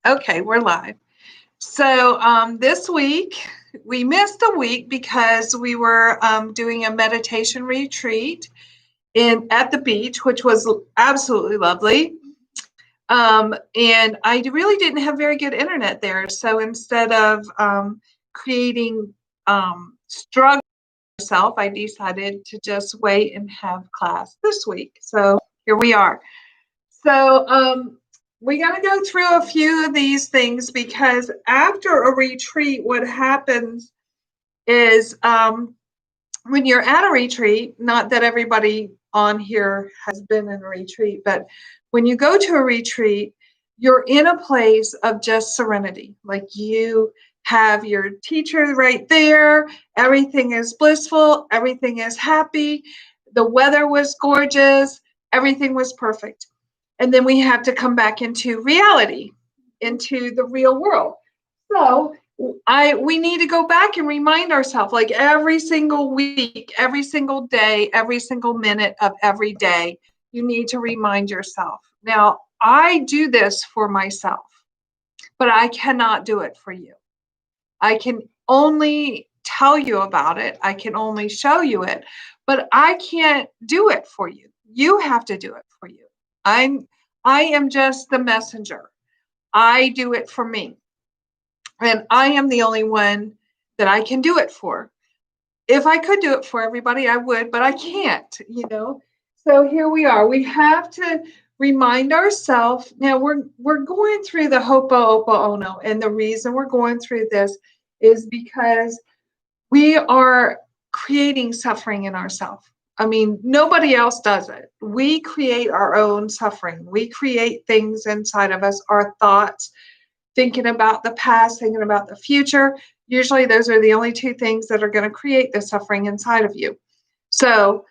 Okay, we're live. So this week, we missed a week because we were doing a meditation retreat at the beach, which was absolutely lovely. And I really didn't have very good internet there. So instead of creating struggle myself, I decided to just wait and have class this week. So here we are. So we got to go through a few of these things because after a retreat, what happens is when you're at a retreat, not that everybody on here has been in a retreat, but when you go to a retreat, you're in a place of just serenity. Like you have your teacher right there, everything is blissful, everything is happy, the weather was gorgeous, everything was perfect. And then we have to come back into reality, into the real world. So we need to go back and remind ourselves, like every single week, every single day, every single minute of every day, you need to remind yourself. Now, I do this for myself, but I cannot do it for you. I can only tell you about it. I can only show you it, but I can't do it for you. You have to do it for you. I am just the messenger. I do it for me. And I am the only one that I can do it for. If I could do it for everybody, I would, but I can't. So here we are. We have to remind ourselves. Now we're going through the Ho'oponopono, and the reason we're going through this is because we are creating suffering in ourselves. I mean, nobody else does it. We create our own suffering. We create things inside of us, our thoughts, thinking about the past, thinking about the future. Usually those are the only two things that are going to create the suffering inside of you. So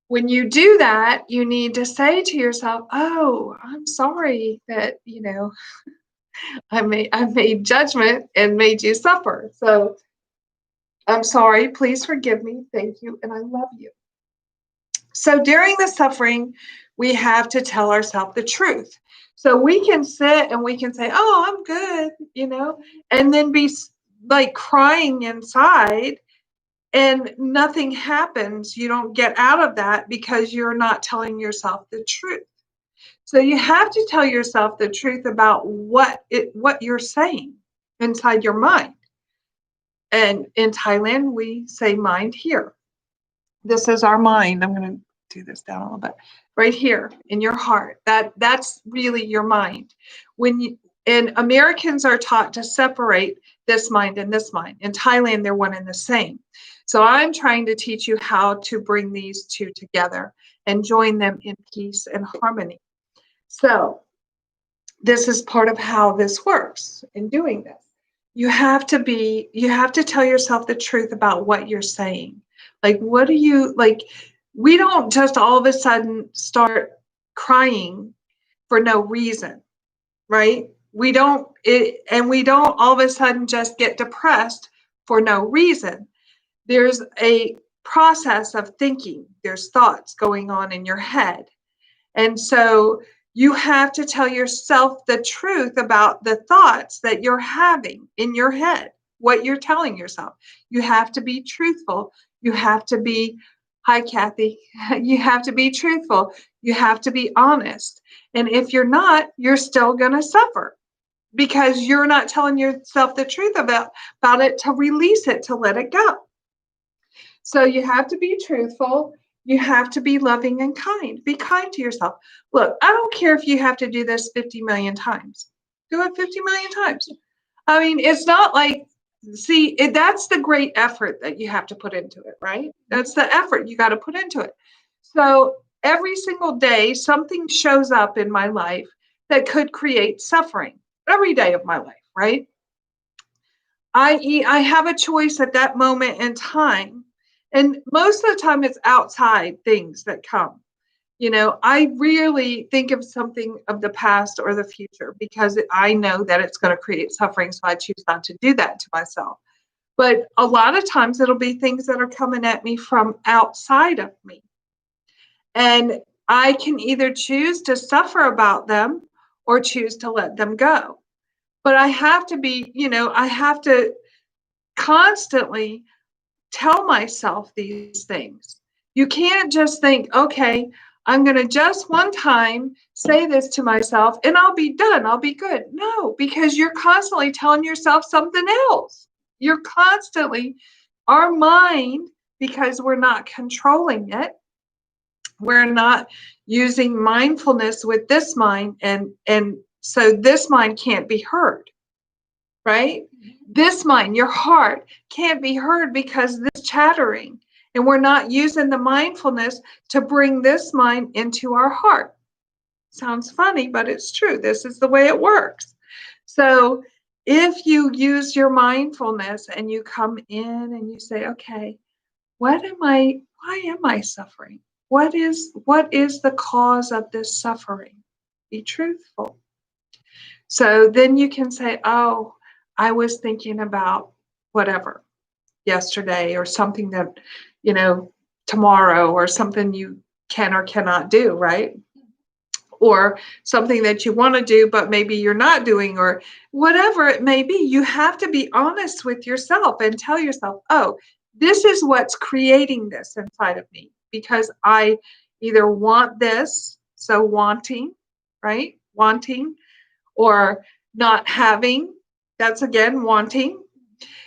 when you do that, you need to say to yourself, oh, I'm sorry that, I made judgment and made you suffer. So I'm sorry, please forgive me. Thank you. And I love you. So during the suffering, we have to tell ourselves the truth. So we can sit and we can say, oh, I'm good, and then be like crying inside and nothing happens. You don't get out of that because you're not telling yourself the truth. So you have to tell yourself the truth about what you're saying inside your mind. And in Thailand, we say mind here. This is our mind. I'm going to do this down a little bit. Right here in your heart. That's really your mind. And Americans are taught to separate this mind and this mind. In Thailand, they're one and the same. So I'm trying to teach you how to bring these two together and join them in peace and harmony. So this is part of how this works in doing this. You have to tell yourself the truth about what you're saying. Like, what do you like? We don't just all of a sudden start crying for no reason, right? We don't all of a sudden just get depressed for no reason. There's a process of thinking. There's thoughts going on in your head. And so you have to tell yourself the truth about the thoughts that you're having in your head, what you're telling yourself. You have to be truthful. You have to be, hi, Kathy. You have to be truthful. You have to be honest. And if you're not, you're still going to suffer because you're not telling yourself the truth about it to release it, to let it go. So you have to be truthful. You have to be loving and kind. Be kind to yourself. Look, I don't care if you have to do this 50 million times. Do it 50 million times. I mean, it's not like, that's the great effort that you have to put into it, right? That's the effort you got to put into it. So every single day, something shows up in my life that could create suffering every day of my life, right? I have a choice at that moment in time. And most of the time it's outside things that come. I rarely think of something of the past or the future because I know that it's going to create suffering. So I choose not to do that to myself. But a lot of times it'll be things that are coming at me from outside of me. And I can either choose to suffer about them or choose to let them go. But I have to be, I have to constantly tell myself these things. You can't just think, okay, I'm going to just one time say this to myself and I'll be done. I'll be good. No, because you're constantly telling yourself something else. You're constantly, our mind, because we're not controlling it, we're not using mindfulness with this mind, and so this mind can't be heard, right? This mind, your heart, can't be heard because this chattering, and we're not using the mindfulness to bring this mind into our heart. Sounds funny, but it's true. This is the way it works. So if you use your mindfulness and you come in and you say, okay, why am I suffering? What is the cause of this suffering? Be truthful. So then you can say, oh, I was thinking about whatever yesterday, or something that, tomorrow, or something you can or cannot do, right? Or something that you want to do, but maybe you're not doing, or whatever it may be. You have to be honest with yourself and tell yourself, oh, this is what's creating this inside of me, because I either want this, so wanting, right? Wanting, or not having, that's again wanting.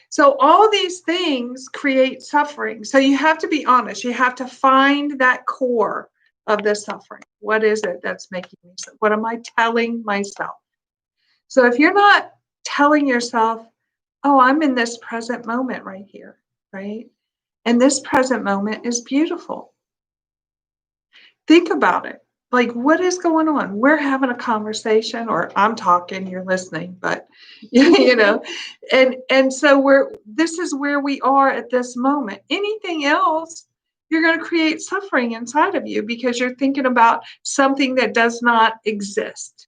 So all these things create suffering. So you have to be honest. You have to find that core of the suffering. What is it that's making me suffer? What am I telling myself? So if you're not telling yourself, oh, I'm in this present moment right here, right? And this present moment is beautiful. Think about it. Like, what is going on? We're having a conversation, or I'm talking, you're listening, but and so this is where we are at this moment. Anything else, you're going to create suffering inside of you because you're thinking about something that does not exist.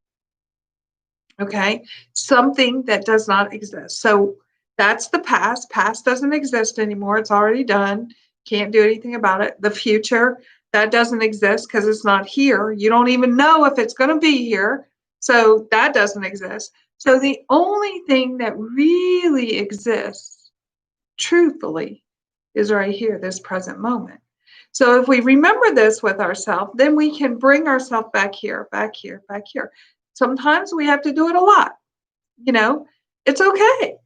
Okay? Something that does not exist. So that's the past. Past doesn't exist anymore. It's already done. Can't do anything about it. The future, that doesn't exist because it's not here. You don't even know if it's going to be here. So that doesn't exist. So the only thing that really exists, truthfully, is right here, this present moment. So if we remember this with ourselves, then we can bring ourselves back here, back here, back here. Sometimes we have to do it a lot. It's okay.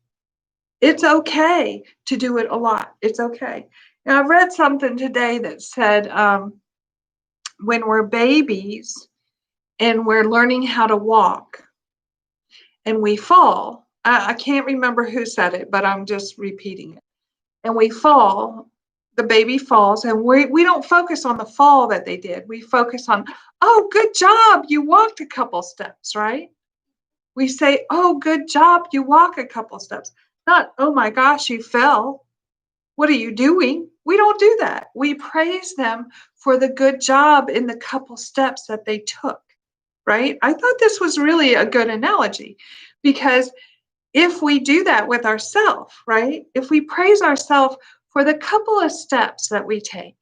It's okay to do it a lot. It's okay. Now, I read something today that said when we're babies and we're learning how to walk and we fall, I can't remember who said it, but I'm just repeating it. And we fall, the baby falls, and we don't focus on the fall that they did. We focus on, oh, good job, you walked a couple steps, right? We say, oh, good job, you walk a couple steps. Not, oh my gosh, you fell. What are you doing? We don't do that. We praise them for the good job in the couple steps that they took, right? I thought this was really a good analogy, because if we do that with ourselves, right? If we praise ourselves for the couple of steps that we take,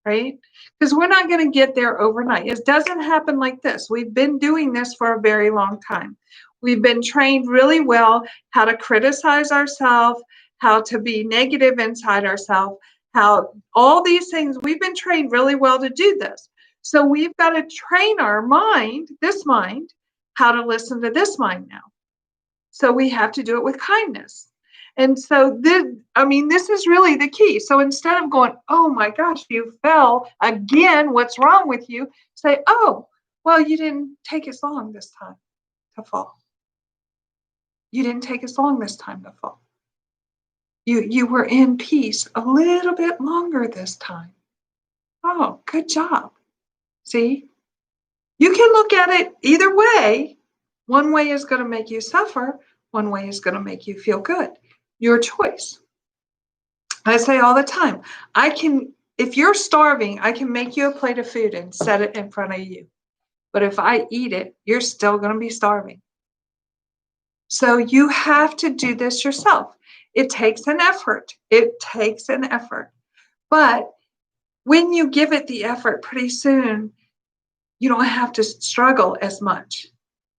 right? Because we're not going to get there overnight. It doesn't happen like this. We've been doing this for a very long time. We've been trained really well how to criticize ourselves, how to be negative inside ourselves, how all these things, we've been trained really well to do this. So we've got to train our mind, this mind, how to listen to this mind now. So we have to do it with kindness. And so this is really the key. So instead of going, oh my gosh, you fell again, what's wrong with you? Say, oh, well, you didn't take as long this time to fall. You didn't take as long this time to fall. You were in peace a little bit longer this time. Oh, good job. See? You can look at it either way. One way is going to make you suffer. One way is going to make you feel good. Your choice. I say all the time, if you're starving, I can make you a plate of food and set it in front of you. But if I eat it, you're still going to be starving. So you have to do this yourself. It takes an effort. It takes an effort. But when you give it the effort, pretty soon, you don't have to struggle as much.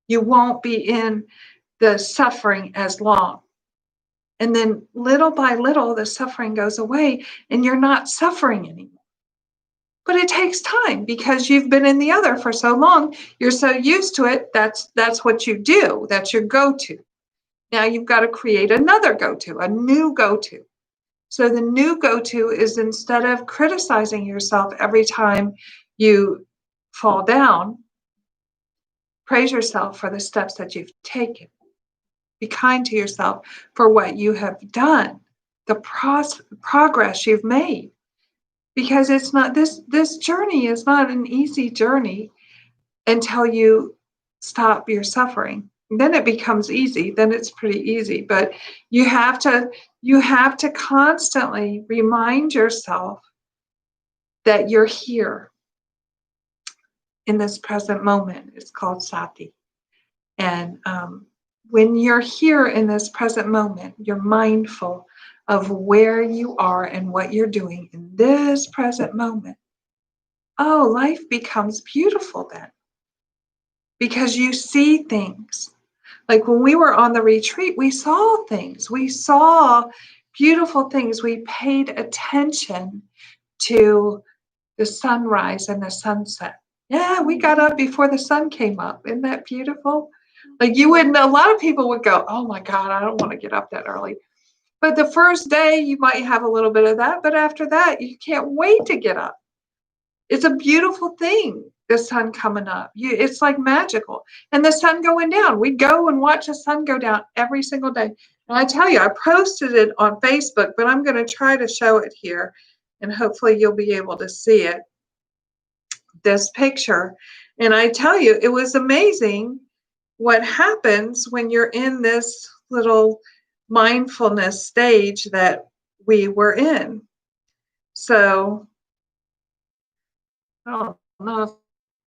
You won't be in the suffering as long. And then little by little, the suffering goes away and you're not suffering anymore. But it takes time because you've been in the other for so long. You're so used to it. That's what you do. That's your go-to. Now you've got to create another go-to, a new go-to. So the new go-to is, instead of criticizing yourself every time you fall down, praise yourself for the steps that you've taken. Be kind to yourself for what you have done, the progress you've made. Because it's not, this journey is not an easy journey until you stop your suffering. Then it becomes easy. Then it's pretty easy. But you have to constantly remind yourself that you're here in this present moment. It's called sati. And when you're here in this present moment, you're mindful of where you are and what you're doing in this present moment. Oh, life becomes beautiful then, because you see things. Like when we were on the retreat, we saw things. We saw beautiful things. We paid attention to the sunrise and the sunset. Yeah, we got up before the sun came up. Isn't that beautiful? Like you wouldn't, a lot of people would go, oh my God, I don't want to get up that early. But the first day you might have a little bit of that, but after that, you can't wait to get up. It's a beautiful thing, the sun coming up. It's like magical. And the sun going down. We go and watch the sun go down every single day. And I tell you, I posted it on Facebook, but I'm going to try to show it here. And hopefully you'll be able to see it, this picture. And I tell you, it was amazing what happens when you're in this little mindfulness stage that we were in. So I don't know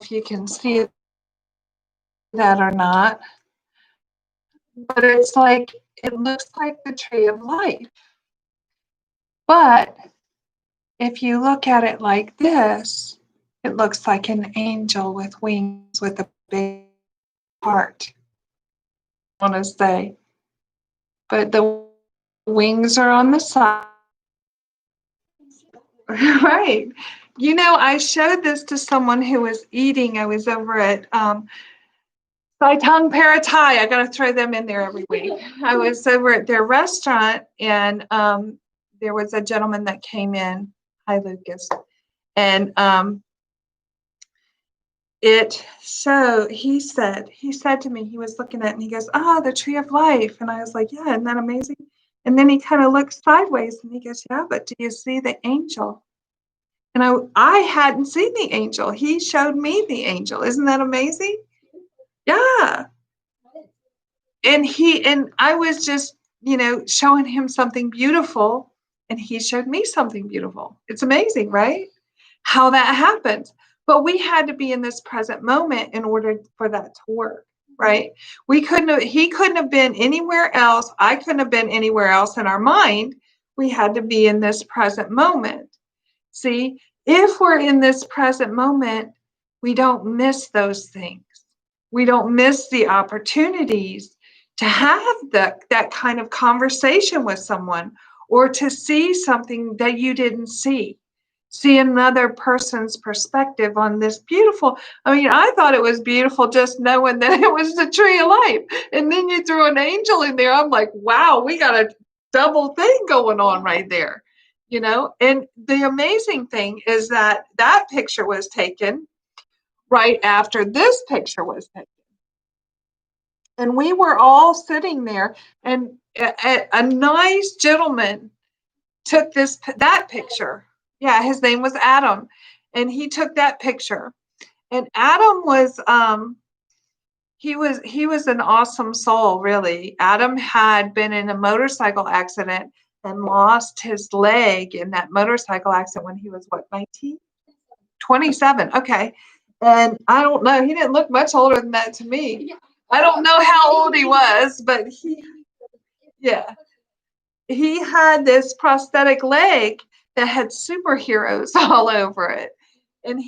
if you can see that or not, but it's like, it looks like the tree of life. But if you look at it like this, it looks like an angel with wings with a big heart, I want to say. But the wings are on the side. Right. You know, I showed this to someone who was eating. I was over at Saitang Parathai. I got to throw them in there every week. I was over at their restaurant, and there was a gentleman that came in. Hi, Lucas. And he said to me, he was looking at it and he goes, the tree of life. And I was like, yeah, isn't that amazing? And then he kind of looked sideways and he goes, yeah, but do you see the angel? And I hadn't seen the angel. He showed me the angel. Isn't that amazing? Yeah. And I was just, showing him something beautiful, and he showed me something beautiful. It's amazing, right? How that happens. But we had to be in this present moment in order for that to work, right? He couldn't have been anywhere else. I couldn't have been anywhere else in our mind. We had to be in this present moment. See, if we're in this present moment, we don't miss those things. We don't miss the opportunities to have that kind of conversation with someone, or to see something that you didn't see another person's perspective on this beautiful. I mean, I thought it was beautiful just knowing that it was the tree of life. And then you threw an angel in there. I'm like, wow, we got a double thing going on right there. And the amazing thing is that picture was taken right after this picture was taken. And we were all sitting there, and a nice gentleman took that picture. Yeah, his name was Adam, and he took that picture. And Adam was he was an awesome soul, really. Adam had been in a motorcycle accident and lost his leg in that motorcycle accident when he was, what, 19? 27. Okay. And I don't know, he didn't look much older than that to me. I don't know how old he was, but he had this prosthetic leg that had superheroes all over it. And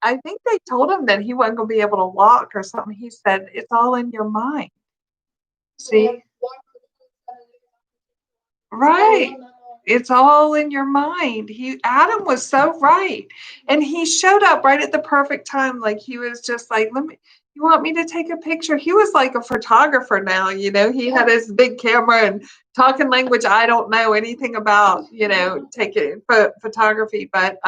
I think they told him that he wasn't going to be able to walk or something. He said, it's all in your mind. See? Right. It's all in your mind. Adam was so right. And he showed up right at the perfect time. Like he was just like, you want me to take a picture? He was like a photographer now, he had his big camera and talking language I don't know anything about, taking photography. But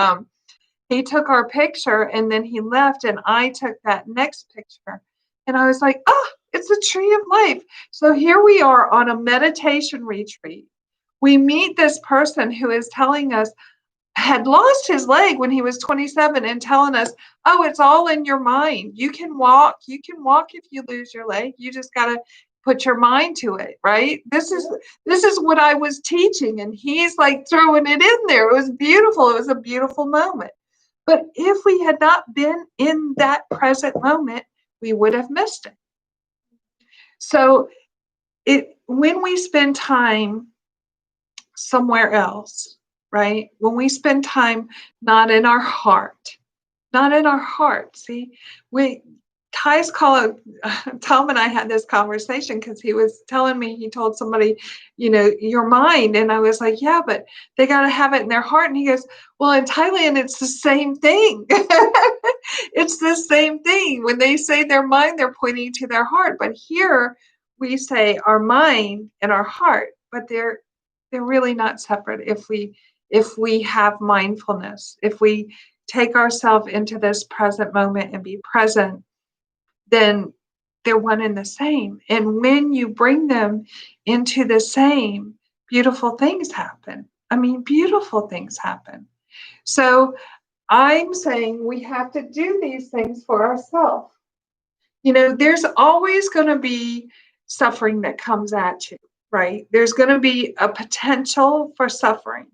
he took our picture and then he left and I took that next picture. And I was like, oh, it's a tree of life. So here we are on a meditation retreat. We meet this person who is telling us, had lost his leg when he was 27 and telling us, oh, it's all in your mind. You can walk if you lose your leg. You just got to put your mind to it, right? This is what I was teaching. And he's like throwing it in there. It was beautiful. It was a beautiful moment. But if we had not been in that present moment, we would have missed it. So when we spend time somewhere else, right? When we spend time not in our heart, see, Ty's Tom and I had this conversation because he was telling me, he told somebody, your mind. And I was like, yeah, but they got to have it in their heart. And he goes, well, in Thailand, it's the same thing. It's the same thing. When they say their mind, they're pointing to their heart. But here we say our mind and our heart, but they're really not separate if we have mindfulness, if we take ourselves into this present moment and be present, then they're one and the same. And when you bring them into the same, beautiful things happen. I mean, beautiful things happen. So I'm saying we have to do these things for ourselves. There's always going to be suffering that comes at you, right? There's going to be a potential for suffering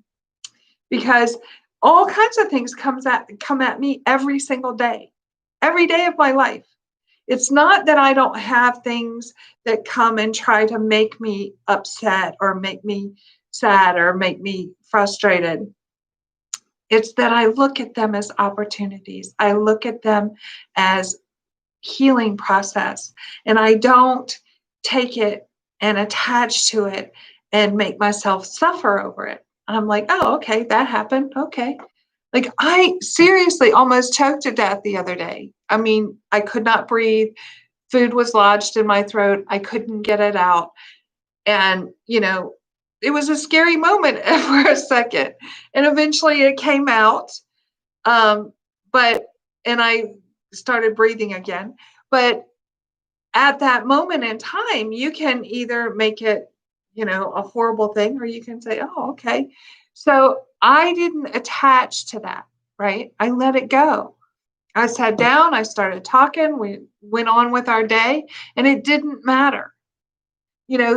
because all kinds of things come at me every single day of my life. It's not that I don't have things that come and try to make me upset or make me sad or make me frustrated. It's that I look at them as opportunities. I look at them as healing process, and I don't take it and attach to it and make myself suffer over it. I'm like, oh, okay, that happened. Okay. Like I seriously almost choked to death the other day. I mean, I could not breathe. Food was lodged in my throat. I couldn't get it out. And, it was a scary moment for a second. And eventually it came out. And I started breathing again. But at that moment in time, you can either make it, a horrible thing, or you can say, oh, okay. So I didn't attach to that, right? I let it go. I sat down, I started talking, we went on with our day, and it didn't matter.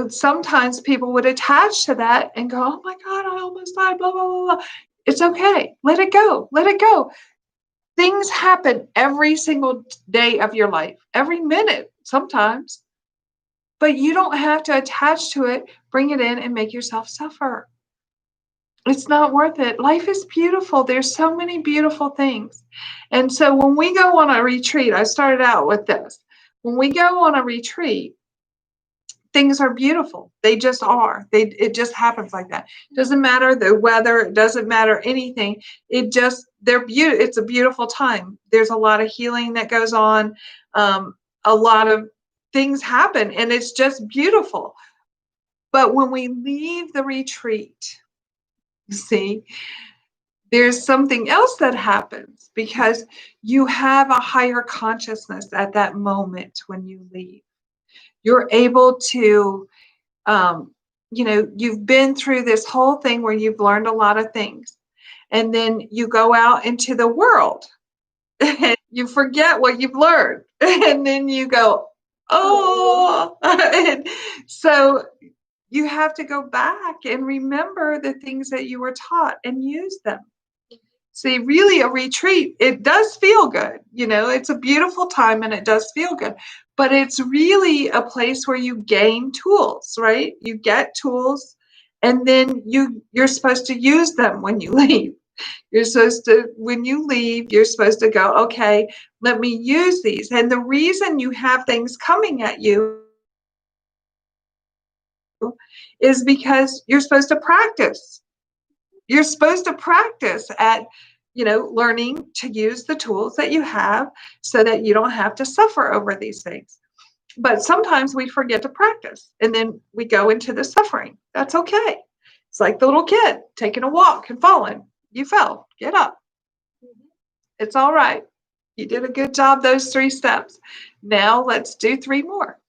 Sometimes people would attach to that and go, oh my God, I almost died, blah, blah, blah, blah. It's okay. Let it go. Let it go. Things happen every single day of your life, every minute sometimes, but you don't have to attach to it, bring it in and make yourself suffer. It's not worth it. Life is beautiful. There's so many beautiful things. And so when we go on a retreat, I started out with this. When we go on a retreat, things are beautiful. They just are. It just happens like that. It doesn't matter the weather. It doesn't matter anything. It's a beautiful time. There's a lot of healing that goes on. A lot of things happen, and it's just beautiful. But when we leave the retreat, see, there's something else that happens because you have a higher consciousness at that moment when you leave. You're able to, you've been through this whole thing where you've learned a lot of things. And then you go out into the world and you forget what you've learned. And then you go, oh. And so you have to go back and remember the things that you were taught and use them. See, really a retreat, it does feel good. It's a beautiful time and it does feel good. But it's really a place where you gain tools, right? You get tools and then you're supposed to use them when you leave. When you leave, you're supposed to go, okay, let me use these. And the reason you have things coming at you is because you're supposed to practice. You're supposed to practice at, learning to use the tools that you have so that you don't have to suffer over these things. But sometimes we forget to practice and then we go into the suffering. That's okay. It's like the little kid taking a walk and falling. You fell. Get up. It's all right. You did a good job those 3 steps. Now let's do 3 more,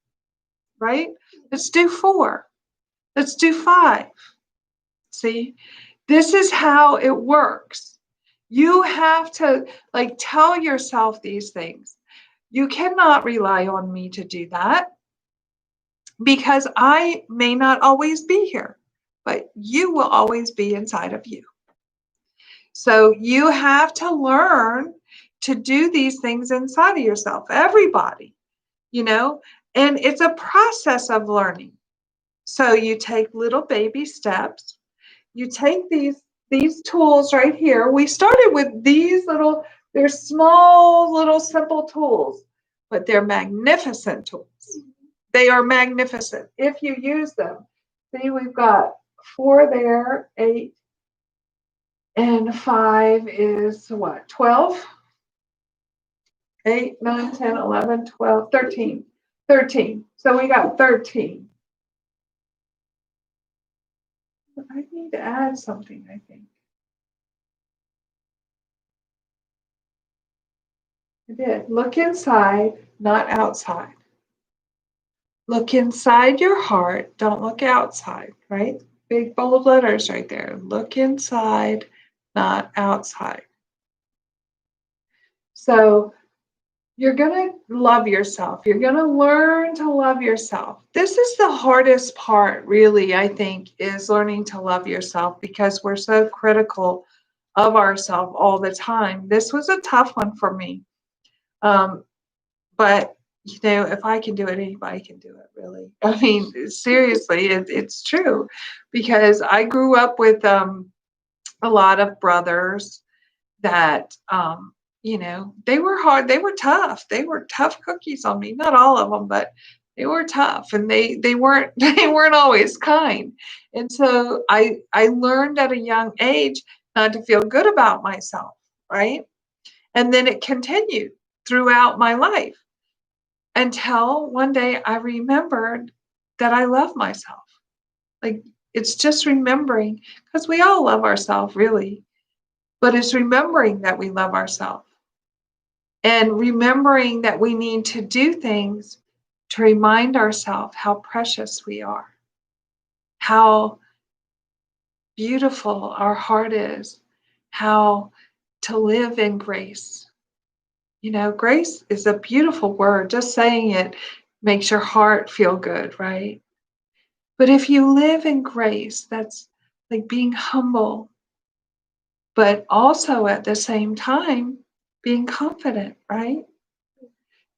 right? Let's do 4. Let's do 5. See, this is how it works. You have to tell yourself these things. You cannot rely on me to do that because I may not always be here, but you will always be inside of you. So you have to learn to do these things inside of yourself, everybody, and it's a process of learning. So you take little baby steps. You take these tools right here. We started with these they're small, little, simple tools, but they're magnificent tools. They are magnificent if you use them. See, we've got 4 there, 8, and 5 is what? 12? 8, 9, 10, 11, 12, 13. 13. So we got 13. I need to add something, I think. I did. Look inside, not outside. Look inside your heart. Don't look outside, right? Big bold letters right there. Look inside, not outside. So you're going to love yourself. You're going to learn to love yourself. This is the hardest part, really, I think, is learning to love yourself because we're so critical of ourselves all the time. This was a tough one for me. But, if I can do it, anybody can do it, really. I mean, seriously, it's true because I grew up with a lot of brothers that, they were hard. They were tough. They were tough cookies on me. Not all of them, but they were tough, and they weren't they weren't always kind. And so I learned at a young age not to feel good about myself, right? And then it continued throughout my life until one day I remembered that I love myself. It's just remembering, because we all love ourselves, really, but it's remembering that we love ourselves. And remembering that we need to do things to remind ourselves how precious we are, how beautiful our heart is, how to live in grace. Grace is a beautiful word. Just saying it makes your heart feel good, right? But if you live in grace, that's like being humble, but also at the same time, being confident, right?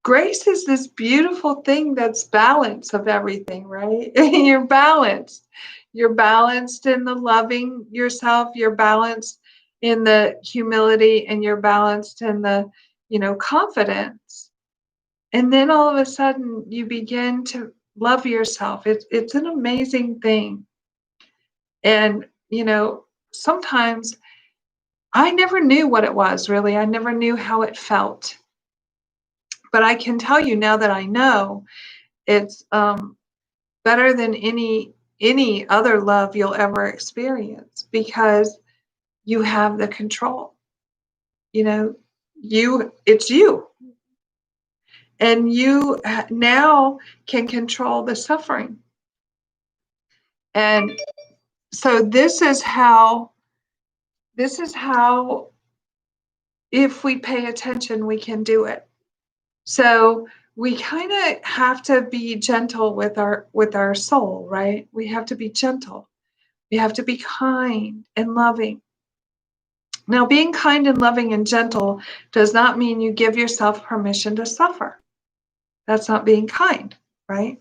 Grace is this beautiful thing that's balance of everything, right? You're balanced. You're balanced in the loving yourself. You're balanced in the humility, and you're balanced in the, confidence. And then all of a sudden you begin to love yourself. It's an amazing thing. And, sometimes I never knew what it was, really. I never knew how it felt. But I can tell you now that I know, it's better than any other love you'll ever experience, because you have the control. It's you. And you now can control the suffering. And so this is how, if we pay attention, we can do it. So we kind of have to be gentle with our soul, right? We have to be gentle. We have to be kind and loving. Now, being kind and loving and gentle does not mean you give yourself permission to suffer. That's not being kind, right?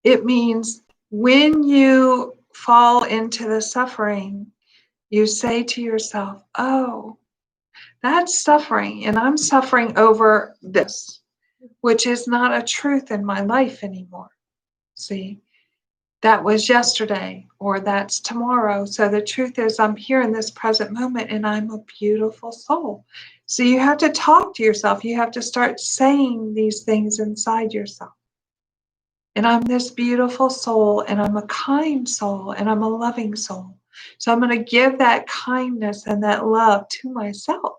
It means when you fall into the suffering, you say to yourself, oh, that's suffering, and I'm suffering over this, which is not a truth in my life anymore. See? that was yesterday or that's tomorrow. So the truth is, I'm here in this present moment and I'm a beautiful soul. So you have to talk to yourself. You have to start saying these things inside yourself. And I'm this beautiful soul, and I'm a kind soul, and I'm a loving soul. So I'm going to give that kindness and that love to myself.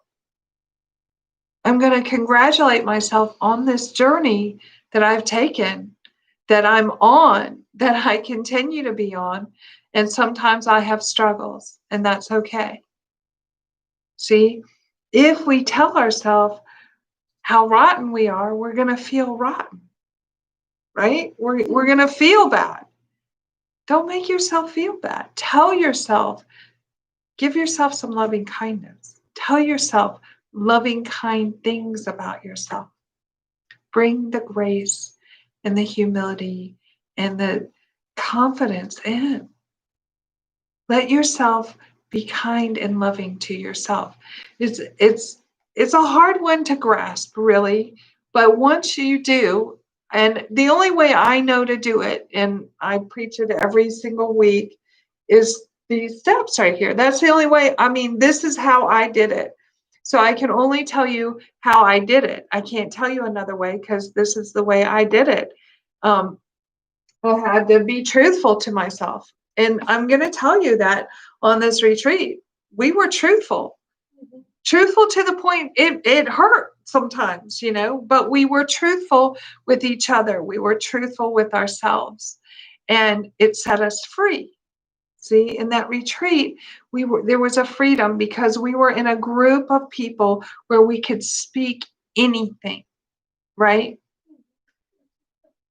I'm going to congratulate myself on this journey that I've taken, that I'm on, that I continue to be on. And sometimes I have struggles, and that's okay. See, if we tell ourselves how rotten we are, we're going to feel rotten, right? We're going to feel bad. Don't make yourself feel bad. Tell yourself, give yourself some loving kindness. Tell yourself loving, kind things about yourself. Bring the grace and the humility and the confidence in. Let yourself be kind and loving to yourself. It's a hard one to grasp, really, but once you do, and the only way I know to do it, and I preach it every single week, is these steps right here. That's the only way. I mean, this is how I did it. So I can only tell you how I did it. I can't tell you another way because this is the way I did it. I had to be truthful to myself. And I'm going to tell you that on this retreat, we were truthful. Truthful to the point it hurt sometimes, but we were truthful with each other. We were truthful with ourselves, and it set us free. See, in that retreat, there was a freedom because we were in a group of people where we could speak anything, right?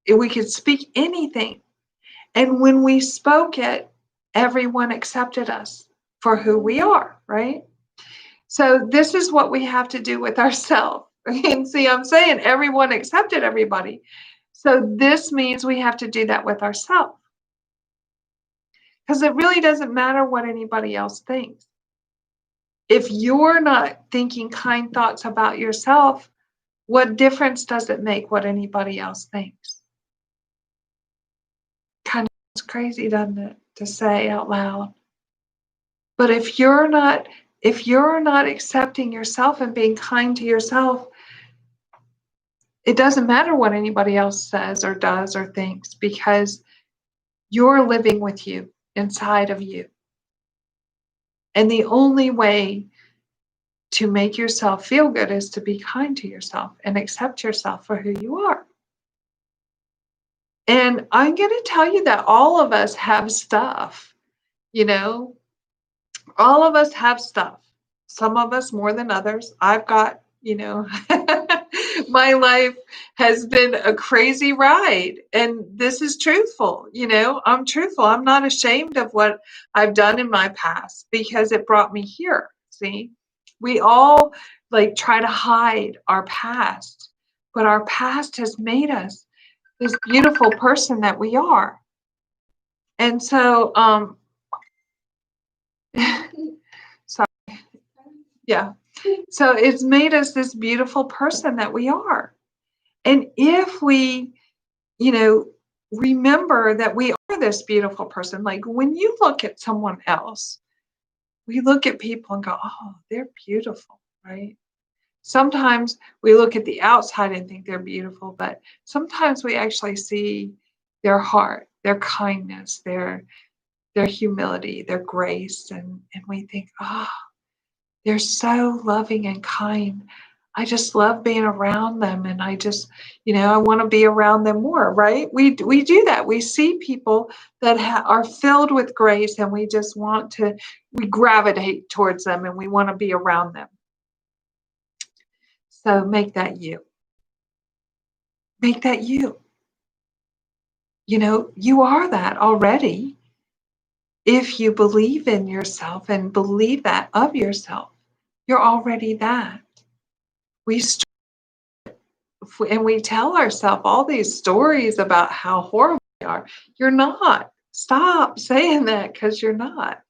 We could speak anything. And when we spoke it, everyone accepted us for who we are, right? So this is what we have to do with ourselves. And see, I'm saying everyone accepted everybody. So this means we have to do that with ourselves. Because it really doesn't matter what anybody else thinks. If you're not thinking kind thoughts about yourself, what difference does it make what anybody else thinks? Kind of crazy, doesn't it, to say out loud? But if you're not accepting yourself and being kind to yourself, it doesn't matter what anybody else says or does or thinks, because you're living with you inside of you. And the only way to make yourself feel good is to be kind to yourself and accept yourself for who you are. And I'm going to tell you that all of us have stuff, all of us have stuff. Some of us more than others. I've got, my life has been a crazy ride, and this is truthful. I'm truthful. I'm not ashamed of what I've done in my past because it brought me here. See, we all try to hide our past, but our past has made us this beautiful person that we are. And so, sorry. Yeah. So it's made us this beautiful person that we are. And if we, remember that we are this beautiful person, like when you look at someone else, we look at people and go, oh, they're beautiful, right? Sometimes we look at the outside and think they're beautiful, but sometimes we actually see their heart, their kindness, their humility, their grace, and we think, oh, they're so loving and kind. I just love being around them, and I just, I want to be around them more, right? We do that. We see people that are filled with grace, and we just we gravitate towards them, and we want to be around them. So make that you. Make that you. You are that already. If you believe in yourself and believe that of yourself, you're already that. And we tell ourselves all these stories about how horrible we are. You're not. Stop saying that, because you're not.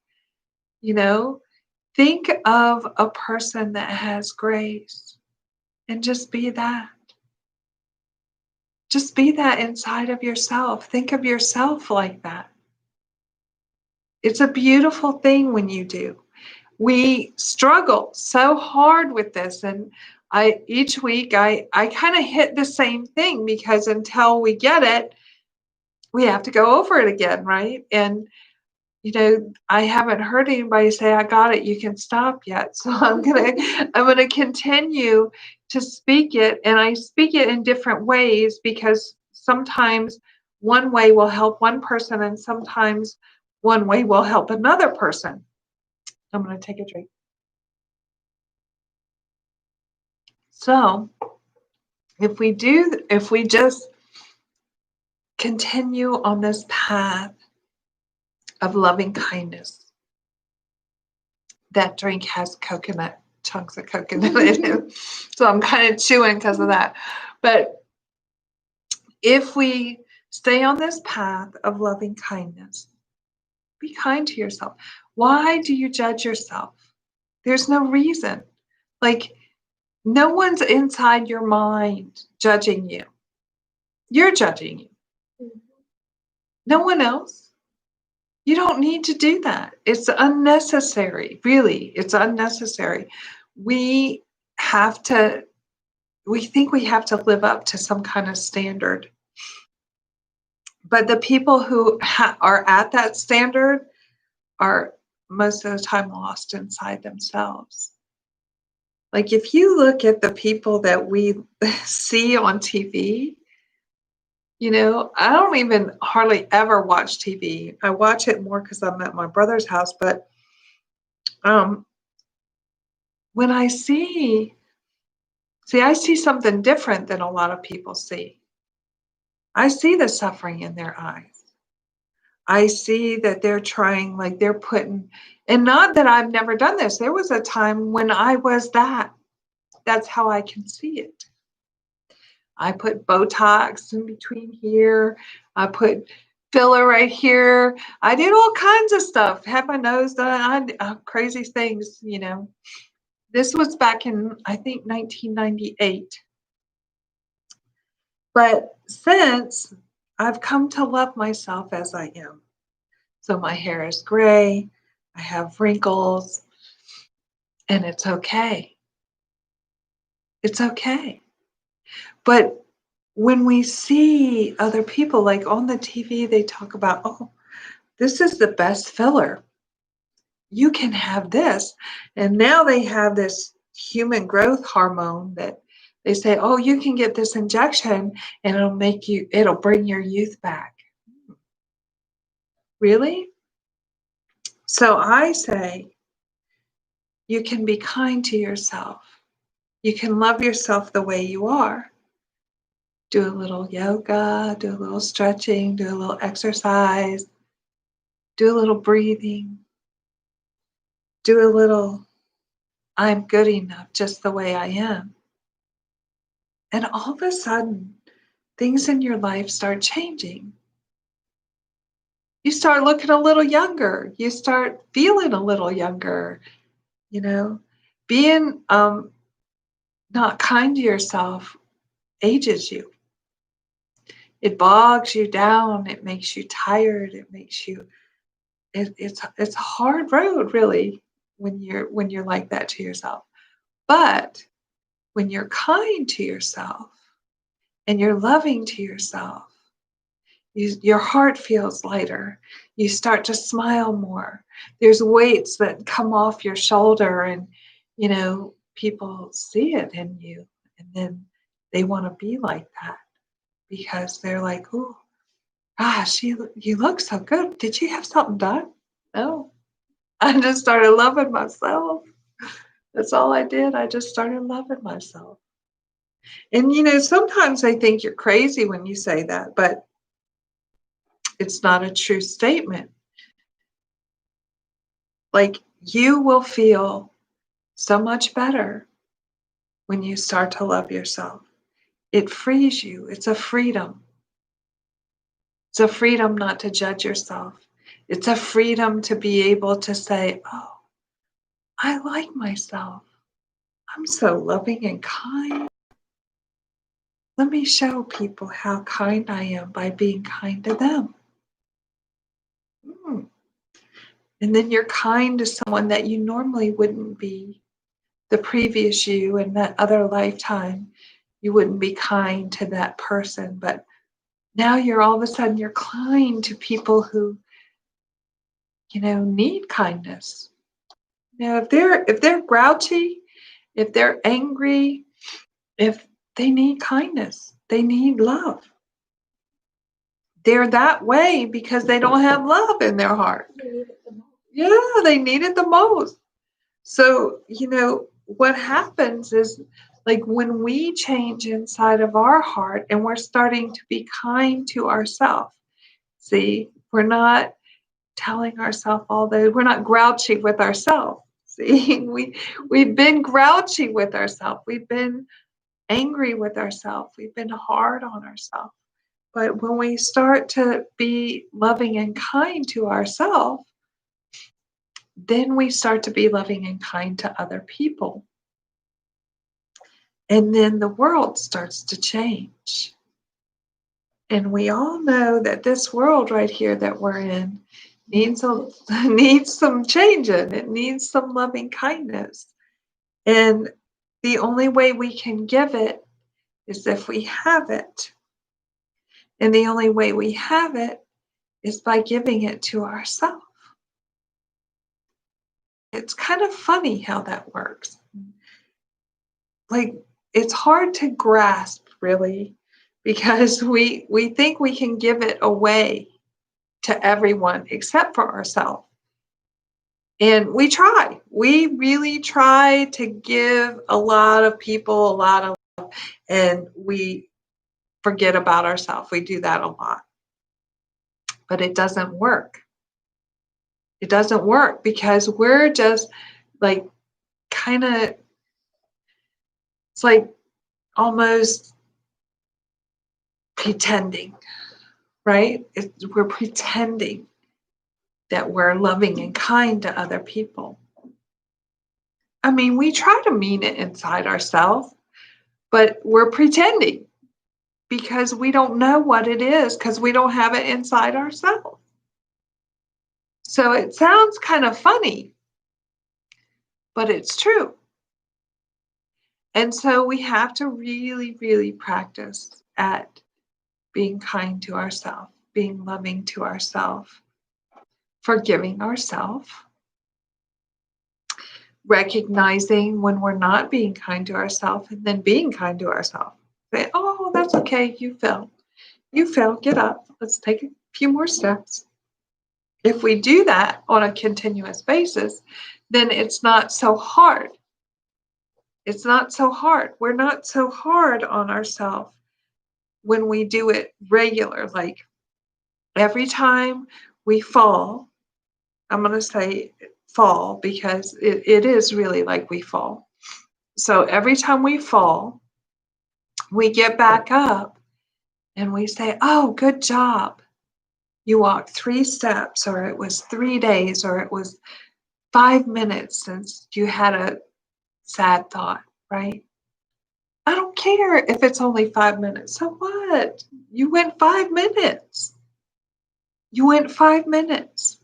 Think of a person that has grace and just be that. Just be that inside of yourself. Think of yourself like that. It's a beautiful thing when you do. We struggle so hard with this, and each week I kind of hit the same thing, because until we get it, we have to go over it again, right? And I haven't heard anybody say, I got it, you can stop yet. So I'm gonna continue to speak it, and I speak it in different ways, because sometimes one way will help one person, and sometimes one way will help another person. I'm gonna take a drink. So if we just continue on this path of loving kindness, that drink has chunks of coconut in it. So I'm kind of chewing because of that. But if we stay on this path of loving kindness, be kind to yourself. Why do you judge yourself? There's no reason. Like, no one's inside your mind judging you. You're judging you. No one else. You don't need to do that. It's unnecessary. Really, it's unnecessary. We think we have to live up to some kind of standard. But the people who are at that standard are most of the time lost inside themselves. Like, if you look at the people that we see on TV, I don't even hardly ever watch TV. I watch it more because I'm at my brother's house. But when I see something different than a lot of people see. I see the suffering in their eyes. I see that they're trying, like they're putting, and not that I've never done this. There was a time when I was that. That's how I can see it. I put Botox in between here. I put filler right here. I did all kinds of stuff. Had my nose done. Crazy things, This was back in, I think, 1998. But since, I've come to love myself as I am. So my hair is gray, I have wrinkles, and it's okay. It's okay. But when we see other people, like on the TV, they talk about, oh, this is the best filler. You can have this. And now they have this human growth hormone that they say, oh, you can get this injection and it'll bring your youth back. Really? So I say, you can be kind to yourself. You can love yourself the way you are. Do a little yoga, do a little stretching, do a little exercise, do a little breathing, do a little, I'm good enough just the way I am. And all of a sudden, things in your life start changing. You start looking a little younger. You start feeling a little younger. Being not kind to yourself ages you. It bogs you down. It makes you tired. It makes you. It's a hard road, really, when you're like that to yourself. But when you're kind to yourself and you're loving to yourself, your heart feels lighter. You start to smile more. There's weights that come off your shoulder, and people see it in you, and then they want to be like that, because they're like, "Oh, gosh, you look so good. Did you have something done?" No, I just started loving myself. That's all I did. I just started loving myself. And sometimes they think you're crazy when you say that, but it's not a true statement. Like, you will feel so much better when you start to love yourself. It frees you. It's a freedom. It's a freedom not to judge yourself. It's a freedom to be able to say, oh, I like myself. I'm so loving and kind. Let me show people how kind I am by being kind to them. And then you're kind to someone that you normally wouldn't be. The previous you in that other lifetime, you wouldn't be kind to that person. But now you're all of a sudden you're kind to people who, need kindness. If they're grouchy, if they're angry, if they need kindness, they need love. They're that way because they don't have love in their heart. Yeah, they need it the most. So, what happens is like when we change inside of our heart and we're starting to be kind to ourselves. See, we're not telling ourselves all those, we're not grouchy with ourselves. See, we've been grouchy with ourselves. We've been angry with ourselves. We've been hard on ourselves. But when we start to be loving and kind to ourselves, then we start to be loving and kind to other people. And then the world starts to change. And we all know that this world right here that we're in needs some changing. It needs some loving kindness. And the only way we can give it is if we have it. And the only way we have it is by giving it to ourselves. It's kind of funny how that works. Like, it's hard to grasp, really, because we think we can give it away to everyone except for ourselves. And we try. We really try to give a lot of people a lot of love, and we forget about ourselves. We do that a lot. But it doesn't work. It doesn't work because we're just like kind of, it's like almost pretending, right? We're pretending that we're loving and kind to other people. I mean, we try to mean it inside ourselves, but we're pretending because we don't know what it is because we don't have it inside ourselves. So it sounds kind of funny, but it's true. And so we have to really, really practice at being kind to ourselves, being loving to ourselves, forgiving ourselves, recognizing when we're not being kind to ourselves, and then being kind to ourselves. Say, oh, that's okay. You fell. You fell. Get up. Let's take a few more steps. If we do that on a continuous basis, then it's not so hard. It's not so hard. We're not so hard on ourselves when we do it regular. Like every time we fall, I'm going to say fall because it is really like we fall. So every time we fall, we get back up and we say, oh, good job. You walked 3 steps, or it was 3 days, or it was 5 minutes since you had a sad thought, right? I don't care if it's only 5 minutes. So what? You went 5 minutes. You went 5 minutes.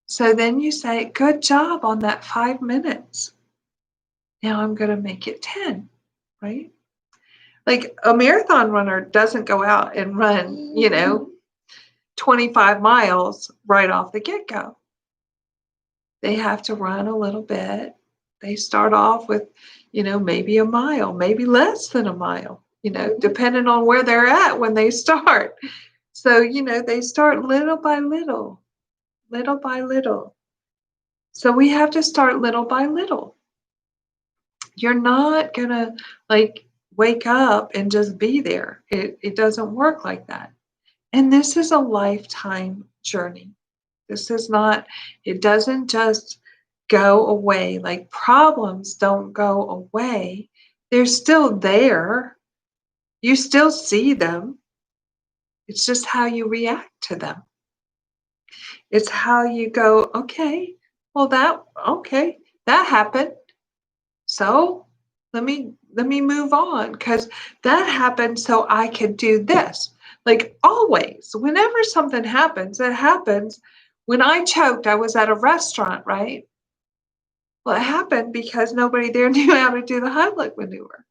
So then you say, good job on that 5 minutes. Now I'm going to make it 10, right? Like a marathon runner doesn't go out and run, 25 miles right off the get-go. They have to run a little bit. They start off with, maybe a mile, maybe less than a mile, depending on where they're at when they start. So, they start little by little, little by little. So we have to start little by little. You're not going to wake up and just be there. It doesn't work like that. And this is a lifetime journey. It doesn't just go away. Like problems don't go away. They're still there. You still see them. It's just how you react to them. It's how you go, okay, well that happened. So let me move on because that happened so I could do this. Like always, whenever something happens, it happens When I choked, I was at a restaurant, right? Well, it happened because nobody there knew how to do the Heimlich maneuver.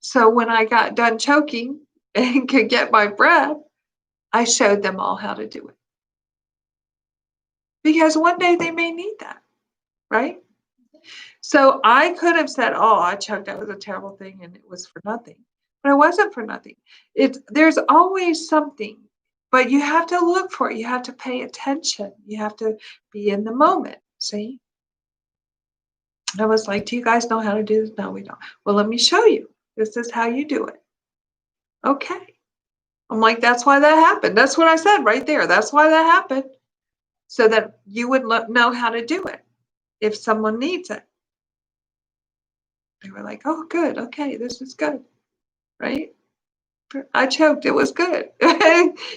So when I got done choking and could get my breath, I showed them all how to do it. Because one day they may need that, right? So I could have said, "Oh, I choked. That was a terrible thing, and it was for nothing." But it wasn't for nothing. There's always something, but you have to look for it. You have to pay attention. You have to be in the moment. See? I was like, "Do you guys know how to do this?" "No, we don't." "Well, let me show you. This is how you do it." "Okay." I'm like, "That's why that happened." That's what I said right there. That's why that happened, so that you would know how to do it if someone needs it. They were like, "Oh, good. Okay, this is good." Right? I choked. It was good.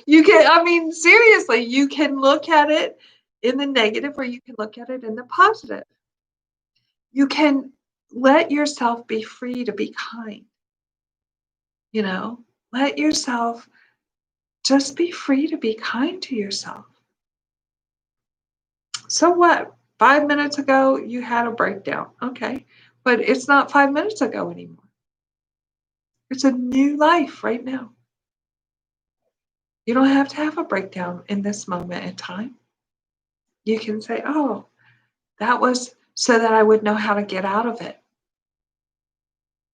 You can, I mean, seriously, you can look at it in the negative or you can look at it in the positive. You can let yourself be free to be kind, you know? Let yourself just be free to be kind to yourself. So what? 5 minutes ago, you had a breakdown. Okay. But it's not 5 minutes ago anymore. It's a new life right now. You don't have to have a breakdown in this moment in time. You can say, oh, that was so that I would know how to get out of it.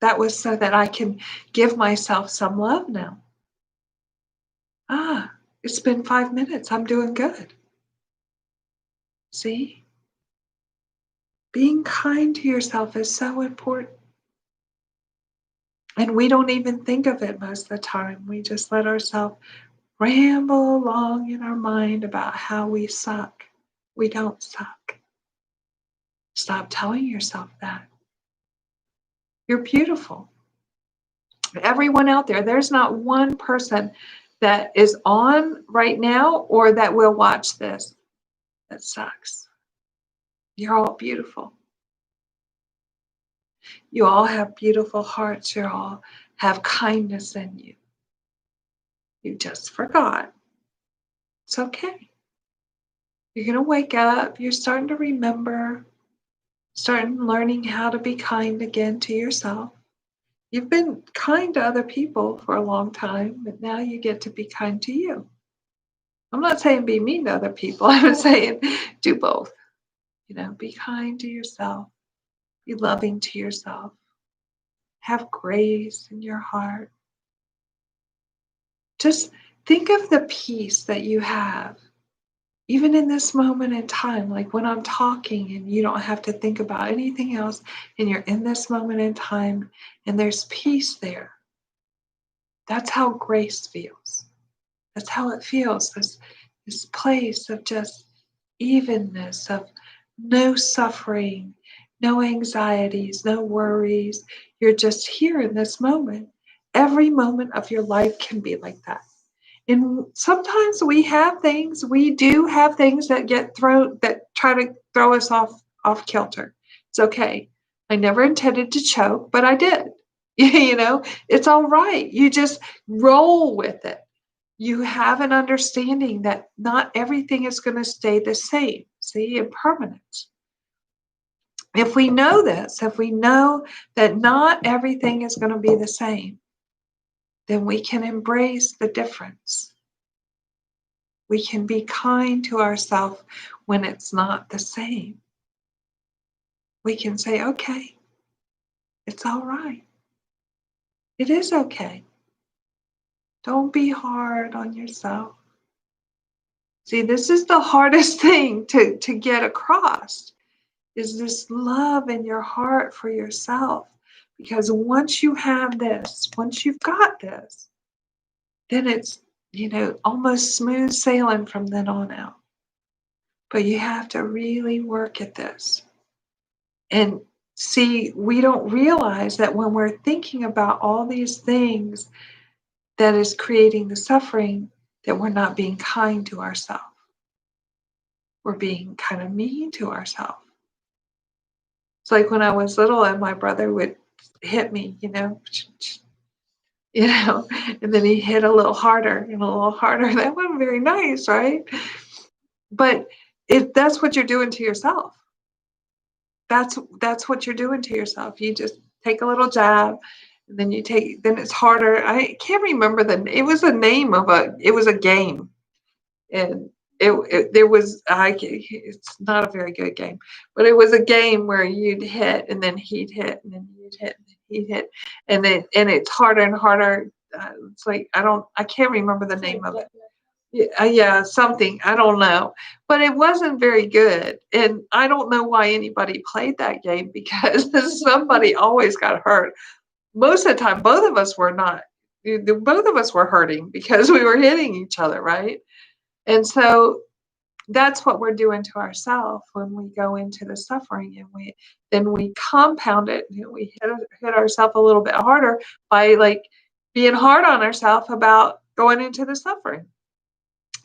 That was so that I can give myself some love now. Ah, it's been 5 minutes. I'm doing good. See? Being kind to yourself is so important. And we don't even think of it most of the time. We just let ourselves ramble along in our mind about how we suck. We don't suck. Stop telling yourself that. You're beautiful. Everyone out there, there's not one person that is on right now or that will watch this that sucks. You're all beautiful. You all have beautiful hearts. You all have kindness in you. You just forgot. It's okay. You're going to wake up. You're starting to remember, starting learning how to be kind again to yourself. You've been kind to other people for a long time, but now you get to be kind to you. I'm not saying be mean to other people. I'm saying do both. Be kind to yourself. Be loving to yourself. Have grace in your heart. Just think of the peace that you have, even in this moment in time, like when I'm talking and you don't have to think about anything else, and you're in this moment in time and there's peace there. That's how grace feels. That's how it feels, this place of just evenness, of no suffering, no anxieties, no worries. You're just here in this moment. Every moment of your life can be like that. And sometimes we do have things that that try to throw us off kilter. It's okay. I never intended to choke, but I did. It's all right. You just roll with it. You have an understanding that not everything is going to stay the same, see, impermanence. If we know this, if we know that not everything is going to be the same, then we can embrace the difference. We can be kind to ourselves when it's not the same. We can say, okay, it's all right. It is okay. Don't be hard on yourself. See, this is the hardest thing to get across, is this love in your heart for yourself. Because once you have this, once you've got this, then it's, almost smooth sailing from then on out. But you have to really work at this. And see, we don't realize that when we're thinking about all these things that is creating the suffering, that we're not being kind to ourselves. We're being kind of mean to ourselves. It's like when I was little and my brother would hit me, and then he hit a little harder and a little harder. That wasn't very nice, right? but if that's what you're doing to yourself, that's what you're doing to yourself. You just take a little jab, and then then it's harder. I can't remember it was a name of it was a game, and there was it's not a very good game, but it was a game where you'd hit and then he'd hit and then you'd hit and then he'd hit, and it's harder and harder. It's like I can't remember the name of it. Yeah, something, I don't know, but it wasn't very good, and I don't know why anybody played that game because somebody always got hurt. Most of the time, both of us were not. Both of us were hurting because we were hitting each other, right? And so that's what we're doing to ourselves when we go into the suffering, and then we compound it, and we hit ourselves a little bit harder by like being hard on ourselves about going into the suffering.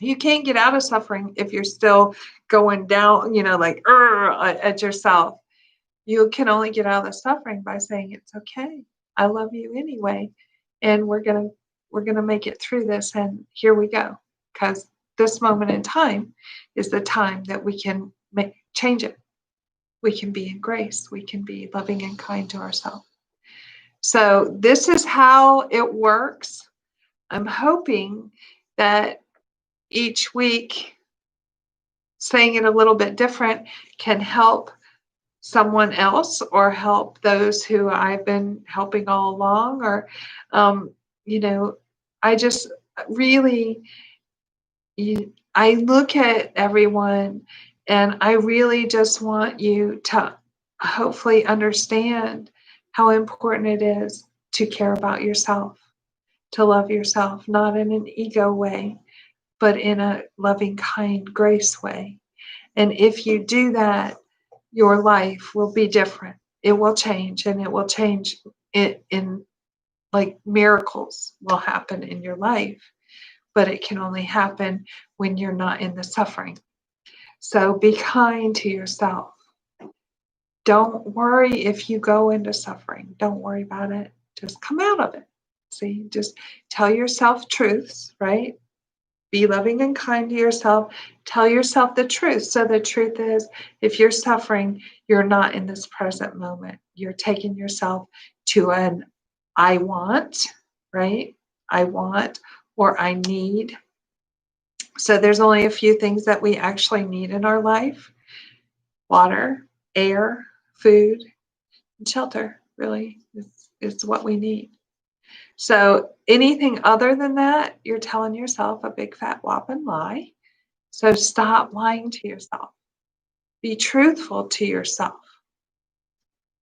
You can't get out of suffering if you're still going down, like at yourself. You can only get out of the suffering by saying it's okay. I love you anyway, and we're gonna make it through this, and here we go. Because this moment in time is the time that we can change it. We can be in grace. We can be loving and kind to ourselves. So this is how it works. I'm hoping that each week saying it a little bit different can help someone else or help those who I've been helping all along, or I just really I look at everyone, and I really just want you to hopefully understand how important it is to care about yourself, to love yourself, not in an ego way, but in a loving, kind, grace way. And if you do that, your life will be different. It will change, and it will change in like miracles will happen in your life, but it can only happen when you're not in the suffering. So be kind to yourself. Don't worry if you go into suffering. Don't worry about it. Just come out of it. See, just tell yourself truths, right? Be loving and kind to yourself. Tell yourself the truth. So the truth is, if you're suffering, you're not in this present moment. You're taking yourself to an I want, right? I want or I need. So there's only a few things that we actually need in our life: water, air, food, and shelter, really, is what we need. So anything other than that, you're telling yourself a big fat whopping lie. So stop lying to yourself. Be truthful to yourself.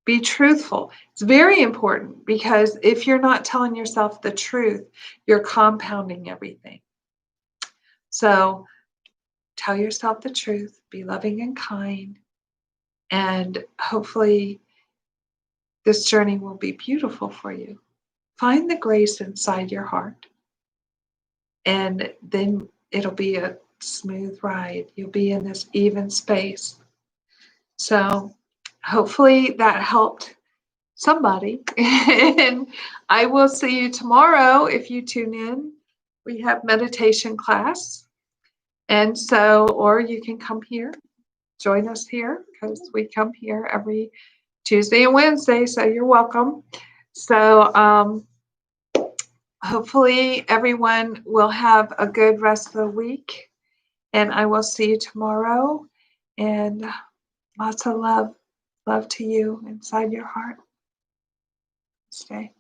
Be truthful. It's very important, because if you're not telling yourself the truth, you're compounding everything. So tell yourself the truth, be loving and kind, and hopefully this journey will be beautiful for you. Find the grace inside your heart, and then it'll be a smooth ride. You'll be in this even space. So hopefully that helped somebody. And I will see you tomorrow if you tune in. We have meditation class. And so, or you can come here, join us here, because we come here every Tuesday and Wednesday. So you're welcome. So hopefully everyone will have a good rest of the week, and I will see you tomorrow, and lots of love to you inside your heart. Stay.